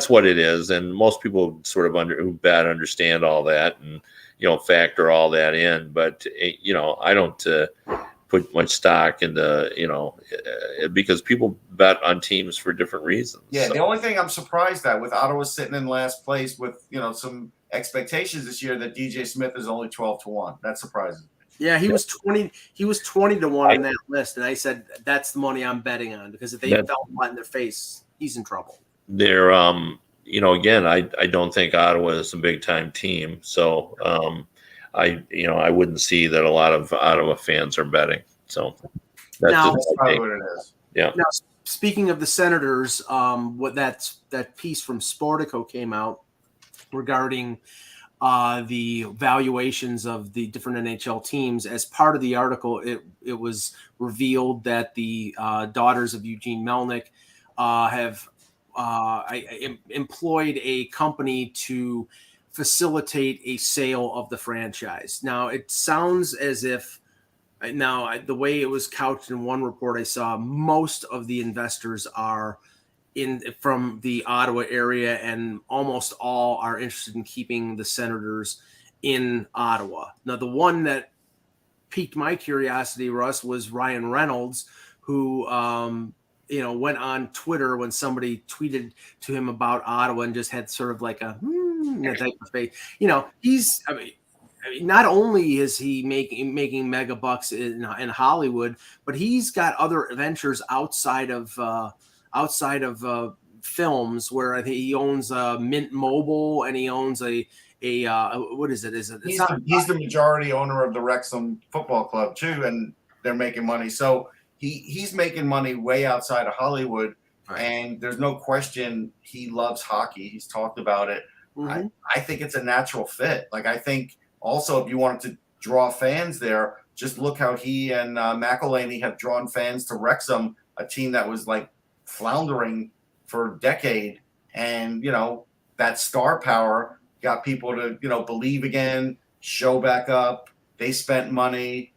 what it is. And most people sort of who bet understand all that and, factor all that in. But, I don't put much stock into, because people bet on teams for different reasons. Yeah, so. The only thing I'm surprised at with Ottawa sitting in last place with, some expectations this year that DJ Smith is only 12-1. That surprises me. Yeah, he was 20-1 on that list, and I said that's the money I'm betting on because if they fell flat in their face, he's in trouble. They're again, I don't think Ottawa is a big time team, so I wouldn't see that a lot of Ottawa fans are betting. So that's probably what it is. Yeah. Now, speaking of the Senators, what that piece from Sportico came out regarding the valuations of the different NHL teams. As part of the article, it was revealed that the daughters of Eugene Melnyk have employed a company to facilitate a sale of the franchise. Now, it sounds as if the way it was couched in one report I saw, most of the investors are from the Ottawa area, and almost all are interested in keeping the Senators in Ottawa. Now, the one that piqued my curiosity, Russ, was Ryan Reynolds, who went on Twitter when somebody tweeted to him about Ottawa and just had sort of like a type of face. He's not only is he making mega bucks in Hollywood, but he's got other ventures outside of films where I think he owns Mint Mobile and he owns a what is it? He's the majority owner of the Wrexham Football Club too, and they're making money. So he's making money way outside of Hollywood, right. And there's no question he loves hockey. He's talked about it. Mm-hmm. I think it's a natural fit. Like, I think also if you wanted to draw fans there, just look how he and McElhaney have drawn fans to Wrexham a team that was like floundering for a decade. And, that star power got people to, believe again, show back up. They spent money.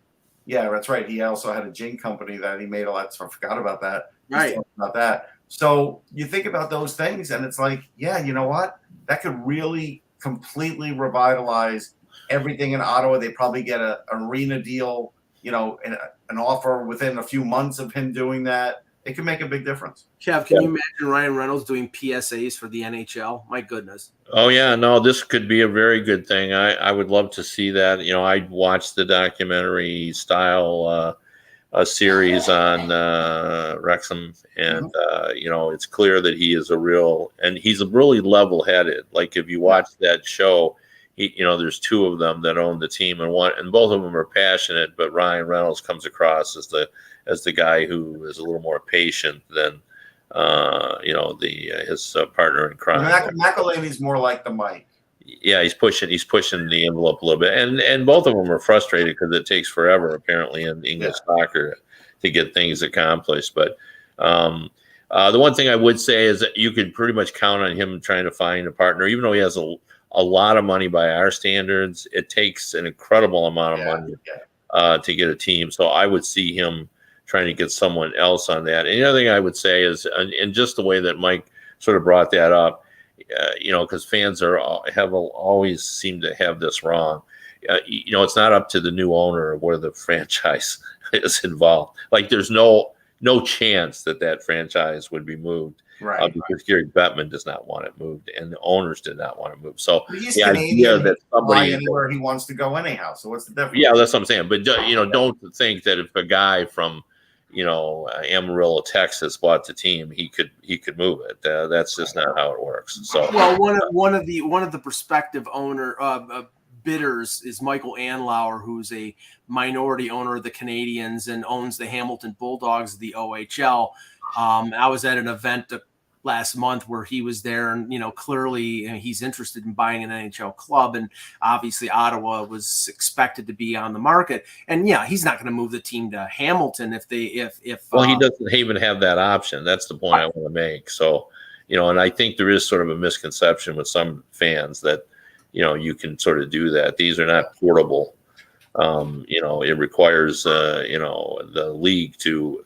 Yeah, that's right. He also had a gin company that he made a lot. So I forgot about that. Right. About that. So you think about those things and it's like, yeah, you know what? That could really completely revitalize everything in Ottawa. They probably get an arena deal, an offer within a few months of him doing that. It can make a big difference. Kev, can you imagine Ryan Reynolds doing PSAs for the NHL? My goodness. Oh yeah, no, this could be a very good thing. I would love to see that. I watched the documentary style series on Wrexham, and it's clear that he's really level-headed. Like if you watch that show, there's two of them that own the team, and both of them are passionate. But Ryan Reynolds comes across as the guy who is a little more patient than his partner in crime. McElhaney's more like the Mike. Yeah, he's pushing the envelope a little bit, and both of them are frustrated because it takes forever apparently in English soccer to get things accomplished. But the one thing I would say is that you could pretty much count on him trying to find a partner, even though he has a lot of money by our standards. It takes an incredible amount of money to get a team. So I would see him trying to get someone else on that. And the other thing I would say is, and just the way that Mike sort of brought that up, because fans have always seemed to have this wrong. It's not up to the new owner where the franchise is involved. Like there's no chance that franchise would be moved, right? Because Gary Bettman does not want it moved, and the owners did not want it moved. So he's the Canadian, idea that somebody anywhere he wants to go anyhow. So what's the difference? Yeah, that's what I'm saying. But don't think that if a guy from Amarillo, Texas bought the team, he could move it. That's just not how it works. So well, one of the prospective bidders is Michael Anlauer, who's a minority owner of the Canadians and owns the Hamilton Bulldogs of the OHL. I was at an event last month where he was there, and clearly he's interested in buying an NHL club, and obviously Ottawa was expected to be on the market. And he's not going to move the team to Hamilton if he doesn't even have that option. That's the point I want to make. So and I think there is sort of a misconception with some fans that you can sort of do that. These are not portable. It requires the league to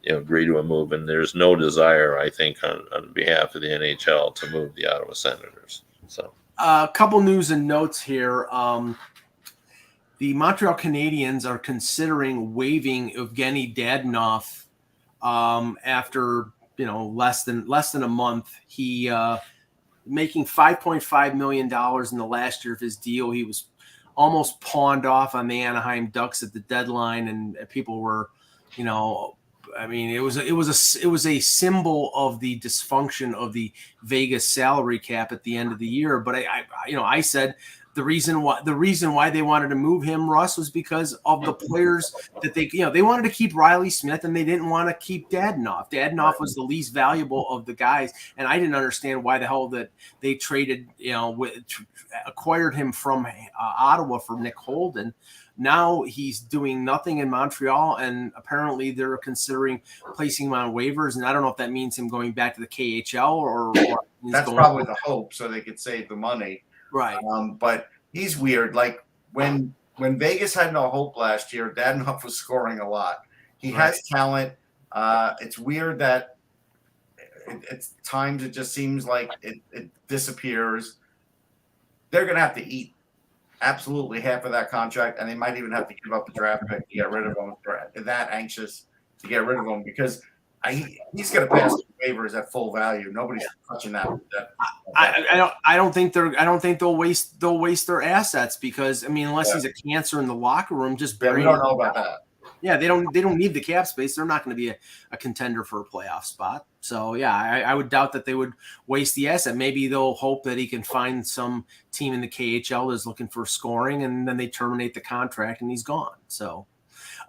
agree to a move, and there's no desire, I think, on behalf of the NHL to move the Ottawa Senators. So a couple news and notes here. The Montreal Canadiens are considering waiving Evgeny Dadonov after less than a month. He making $5.5 million in the last year of his deal. He was almost pawned off on the Anaheim Ducks at the deadline, and people were, it was a symbol of the dysfunction of the Vegas salary cap at the end of the year. But I said the reason why they wanted to move him, Russ, was because of the players that they wanted to keep Riley Smith, and they didn't want to keep Dadonov. Dadonov was the least valuable of the guys, and I didn't understand why the hell that they traded, acquired him from Ottawa for Nick Holden. Now he's doing nothing in Montreal, and apparently they're considering placing him on waivers. And I don't know if that means him going back to the KHL or that's probably the hope, so they could save the money. Right. But he's weird. Like when Vegas had no hope last year, Dadonov was scoring a lot. He has talent. It's weird that at times it just seems like it disappears. They're going to have to eat absolutely half of that contract, and they might even have to give up the draft pick to get rid of him. They're that anxious to get rid of him because he's going to pass the waivers at full value. Nobody's touching that. I don't think they'll waste their assets because unless he's a cancer in the locker room, just bury him. We don't know about that. Yeah, they don't need the cap space. They're not going to be a contender for a playoff spot. So I would doubt that they would waste the asset. Maybe they'll hope that he can find some team in the KHL that's looking for scoring, and then they terminate the contract and he's gone. So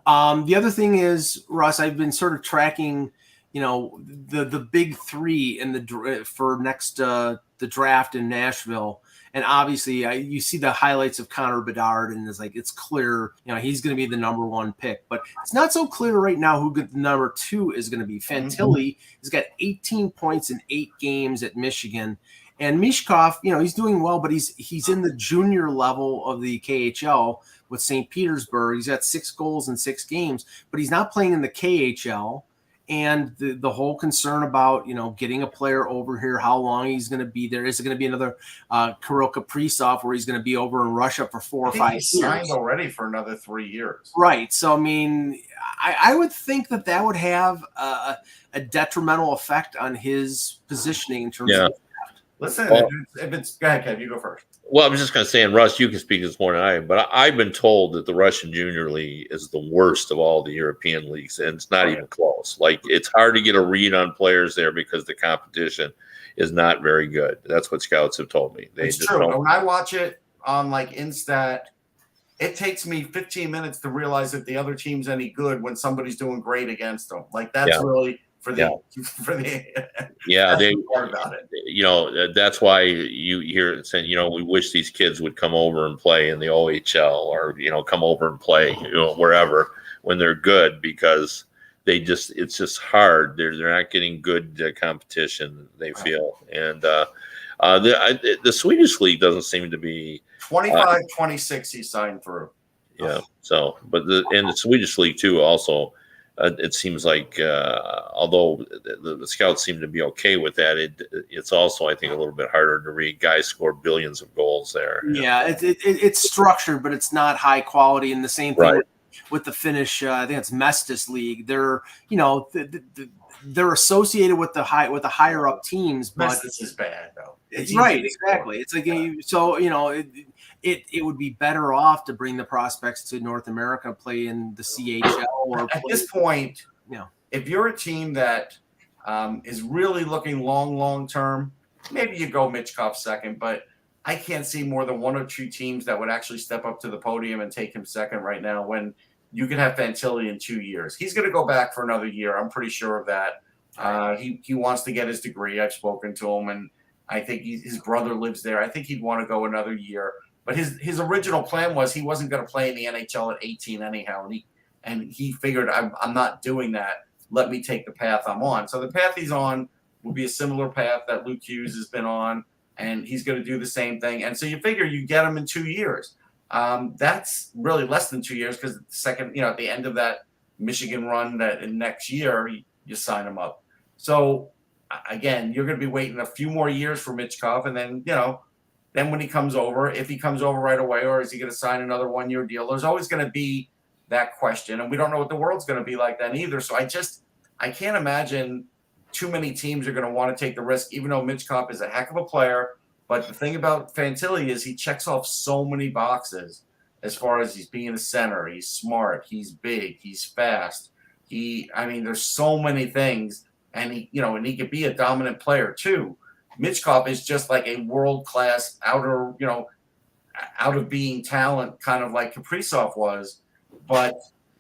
the other thing is, Russ, I've been sort of tracking, the big three in for next the draft in Nashville, And obviously, you see the highlights of Connor Bedard, and it's clear, he's going to be the number 1 pick. But it's not so clear right now who the number 2 is going to be. Fantilli has got 18 points in 8 games at Michigan. And Mishkov, he's doing well, but he's in the junior level of the KHL with St. Petersburg. He's got 6 goals in 6 games, but he's not playing in the KHL. And the whole concern about, getting a player over here, how long he's going to be there. Is it going to be another Kirill Kaprizov where he's going to be over in Russia for 4 or 5 years? He's signed already for another 3 years. Right. So, I would think that would have a detrimental effect on his positioning in terms of. Listen, if it's go ahead, Kev, you go first. Well, I was just going to say, and Russ, you can speak this more than I am, but I've been told that the Russian Junior League is the worst of all the European leagues, and it's not even close. Like, it's hard to get a read on players there because the competition is not very good. That's what scouts have told me. It's true. When I watch it on Instat, it takes me 15 minutes to realize if the other team's any good when somebody's doing great against them. That's really for the part about it. That's why you hear it saying, we wish these kids would come over and play in the OHL or, come over and play, wherever when they're good, because it's just hard. They're not getting good competition, they feel. And the Swedish league doesn't seem to be 25-26 he signed through. Yeah. So, but the Swedish league too, also, it seems like, although the scouts seem to be okay with that, it's also, I think, a little bit harder to read. Guys score billions of goals there. Yeah, it's structured, but it's not high quality. And the same thing with the Finnish, I think it's Mestis League. They're, they're associated with the higher up teams. But Mestis is bad though. Right, exactly. It's like it would be better off to bring the prospects to North America, play in the CHL. Or at this point, if you're a team that is really looking long term, maybe you go Michkov second, but I can't see more than 1 or 2 teams that would actually step up to the podium and take him second right now when you could have Fantilli in 2 years. He's going to go back for another year. I'm pretty sure of that. He wants to get his degree. I've spoken to him, and I think his brother lives there. I think he'd want to go another year. But his original plan was he wasn't going to play in the NHL at 18 anyhow, and he figured I'm not doing that. Let me take the path I'm on. So the path he's on will be a similar path that Luke Hughes has been on, and he's going to do the same thing. And so you figure you get him in 2 years. That's really less than 2 years because the second, at the end of that Michigan run that in next year you sign him up. So again, you're going to be waiting a few more years for Michkov, and then then when he comes over, if he comes over right away, or is he going to sign another 1-year deal? There's always going to be that question, and we don't know what the world's going to be like then either. So I can't imagine too many teams are going to want to take the risk, even though Michkov is a heck of a player. But the thing about Fantilli is he checks off so many boxes as far as he's being a center. He's smart. He's big. He's fast. There's so many things, and he could be a dominant player too. Michkov is just like a world-class out of being talent, kind of like Kaprizov was, but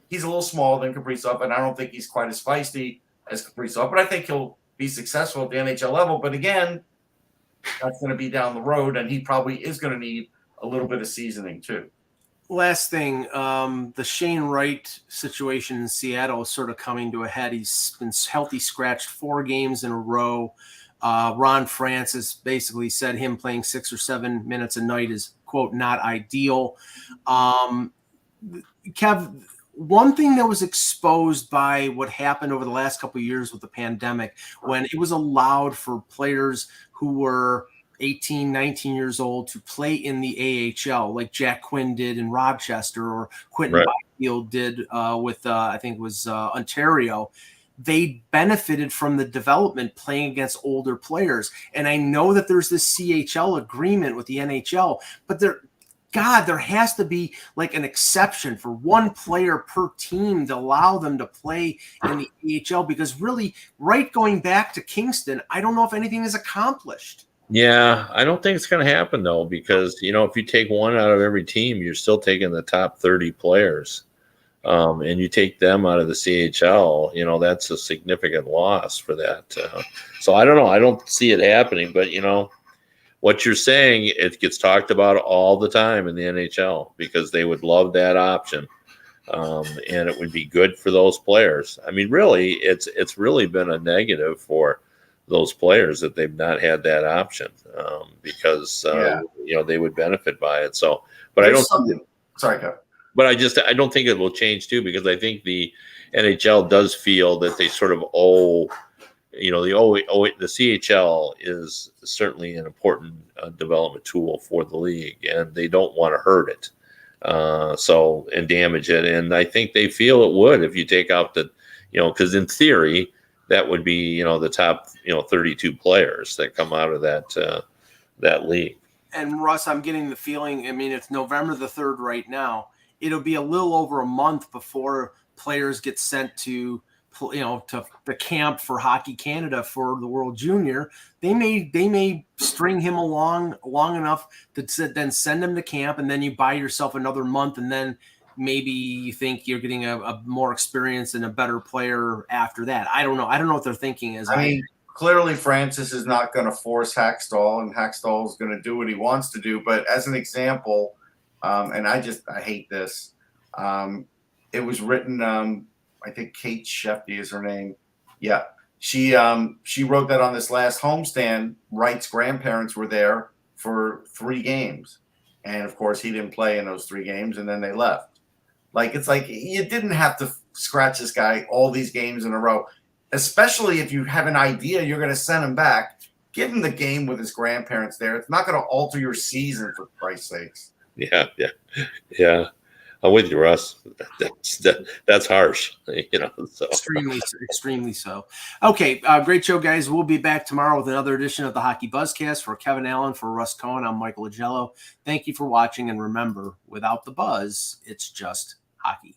he's a little smaller than Kaprizov, and I don't think he's quite as feisty as Kaprizov, but I think he'll be successful at the NHL level. But again, that's going to be down the road, and he probably is going to need a little bit of seasoning too. Last thing, the Shane Wright situation in Seattle is sort of coming to a head. He's been healthy scratched 4 games in a row. Ron Francis basically said him playing 6 or 7 minutes a night is, quote, not ideal. Kev, one thing that was exposed by what happened over the last couple of years with the pandemic, when it was allowed for players who were 18, 19 years old to play in the AHL, like Jack Quinn did in Rochester, or Quentin Byfield did with, I think it was Ontario. They benefited from the development playing against older players. And I know that there's this CHL agreement with the NHL, but there has to be like an exception for 1 player per team to allow them to play in the AHL, because really, going back to Kingston, I don't know if anything is accomplished. Yeah, I don't think it's going to happen, though, because, if you take 1 out of every team, you're still taking the top 30 players. And you take them out of the CHL, that's a significant loss for that. So I don't know. I don't see it happening, but, what you're saying, it gets talked about all the time in the NHL because they would love that option. And it would be good for those players. I mean, really, it's really been a negative for those players that they've not had that option because they would benefit by it. So, but There's I don't. Sorry, Kev. But I don't think it will change too, because I think the NHL does feel that they sort of owe, the CHL is certainly an important development tool for the league, and they don't want to hurt it, and damage it. And I think they feel it would if you take out because in theory that would be the top 32 players that come out of that league. And Russ, I'm getting the feeling. I mean, it's November the 3rd right now. It'll be a little over a month before players get sent to the camp for Hockey Canada for the World Junior. They may string him along long enough to then send him to camp, and then you buy yourself another month, and then maybe you think you're getting a more experienced and a better player after that. I don't know. I don't know what they're thinking is. I mean, clearly Francis is not going to force Hackstall, and Hackstall is going to do what he wants to do. But as an example, and I hate this. It was written. I think Kate Shefty is her name. Yeah, she wrote that on this last homestand. Wright's grandparents were there for 3 games, and of course he didn't play in those 3 games, and then they left. It's like you didn't have to scratch this guy all these games in a row, especially if you have an idea you're going to send him back. Give him the game with his grandparents there. It's not going to alter your season, for Christ's sakes. Yeah. I'm with you, Russ. That's harsh, So. Extremely so. Okay, great show, guys. We'll be back tomorrow with another edition of the Hockey Buzzcast. For Kevin Allen, for Russ Cohen, I'm Michael Agello. Thank you for watching, and remember, without the buzz, it's just hockey.